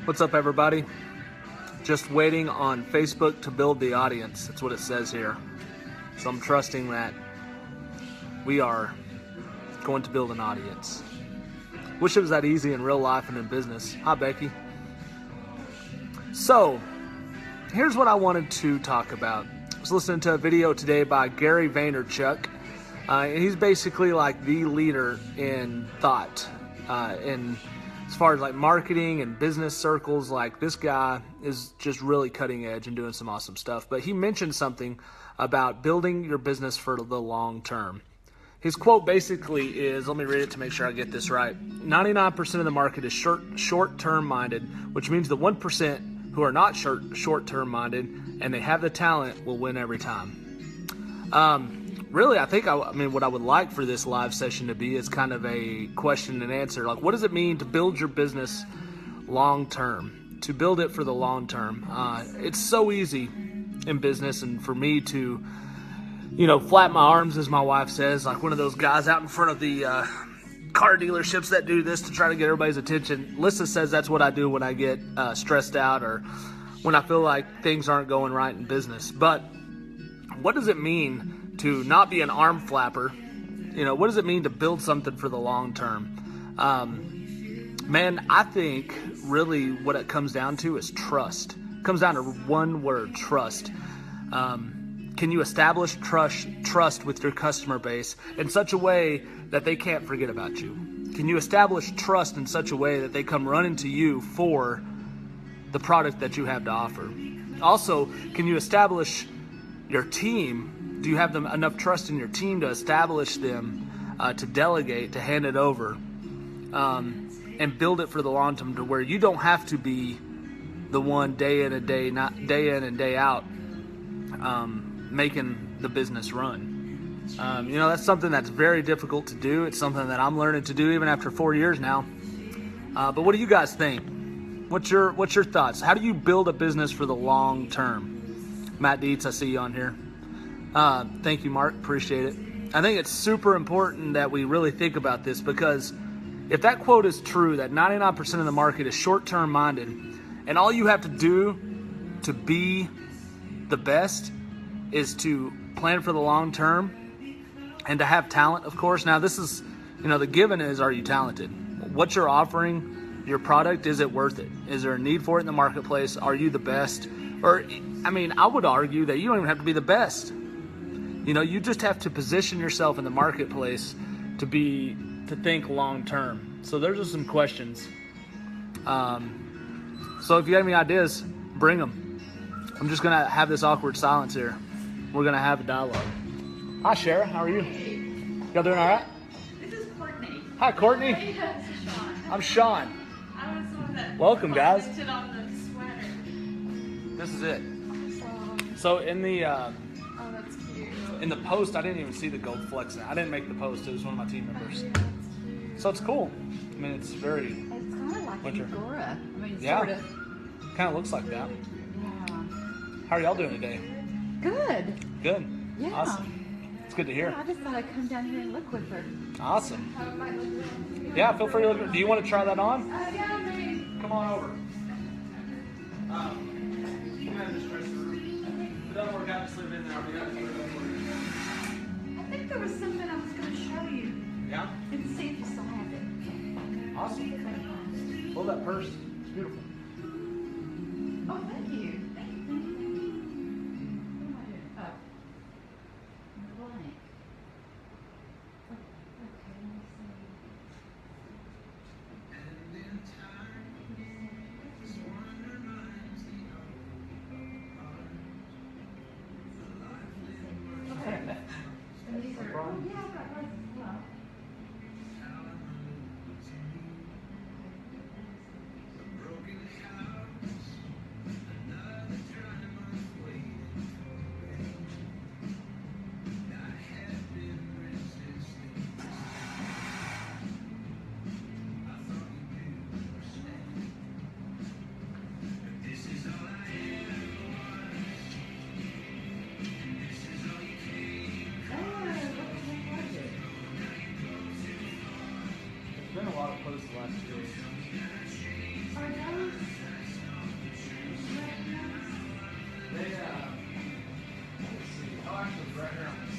What's up, everybody? Just waiting on Facebook to build the audience. That's what it says here. So I'm trusting that we are going to build an audience. Wish it was that easy in real life and in business. Hi, Becky. So here's what I wanted to talk about. I was listening to a video today by Gary Vaynerchuk. And he's basically like the leader in thought, in as far as like marketing and business circles. Like, this guy is just really cutting edge and doing some awesome stuff. But he mentioned something about building your business for the long term. His quote basically is, let me read it to make sure I get this right. 99% of the market is short-term minded, which means the 1% who are not short-term minded and they have the talent will win every time. Really, I mean, what I would like for this live session to be is kind of a question and answer. Like, what does it mean to build your business long term? To build it for the long term. It's so easy in business, and for me to, flap my arms, as my wife says, like one of those guys out in front of the car dealerships that do this to try to get everybody's attention. Lisa says that's what I do when I get stressed out or when I feel like things aren't going right in business. But what does it mean to not be an arm flapper? What does it mean to build something for the long term? Man, I think really what it comes down to is trust. It comes down to one word: trust. Can you establish trust with your customer base in such a way that they can't forget about you? Can you establish trust in such a way that they come running to you for the product that you have to offer? Also, can you establish your team? Do you have enough trust in your team to establish them, to delegate, to hand it over, and build it for the long term, to where you don't have to be the one day in and day out, making the business run. That's something that's very difficult to do. It's something that I'm learning to do even after 4 years now. But what do you guys think? What's your thoughts? How do you build a business for the long term? Matt Dietz, I see you on here. Thank you, Mark. Appreciate it. I think it's super important that we really think about this, because if that quote is true, that 99% of the market is short-term minded, and all you have to do to be the best is to plan for the long term and to have talent, of course. Now, this is, the given is, are you talented? What you're offering, your product, is it worth it? Is there a need for it in the marketplace? Are you the best? Or, I would argue that you don't even have to be the best. You just have to position yourself in the marketplace to think long term. So those are some questions. So if you have any ideas, bring them. I'm just going to have this awkward silence here. We're going to have a dialogue. Hi, Shara. How are you? Y'all doing all right? This is Courtney. Hi, Courtney. Hey, this is Sean. I'm Sean. I was the one that Welcome, guys. commented on the sweater. This is it. Awesome. So in the Oh, that's cute. in the post, I didn't even see the gold flex. I didn't make the post. It was one of my team members. So it's cool. It's very It's kind of like winter. Angora. Yeah. Sort of. Kind of looks like that. Yeah. How are y'all doing today? Good. Good. Yeah. Awesome. It's good to hear. Yeah, I just thought I'd come down here and look with her. Awesome. How it might look. Yeah, feel free to look. Do you want to try that on? Yeah, maybe. Come on over. You can have this dressing room. If it doesn't work out, just leave it in there. I'll be happy to put it up for you. I think there was something I was going to show you. Yeah? And see if you still have it. Awesome. Pull that purse. It's beautiful. Oh, thank you. Been a lot of posts the last 2 days. Are those They, let's see. Oh, actually, right here on the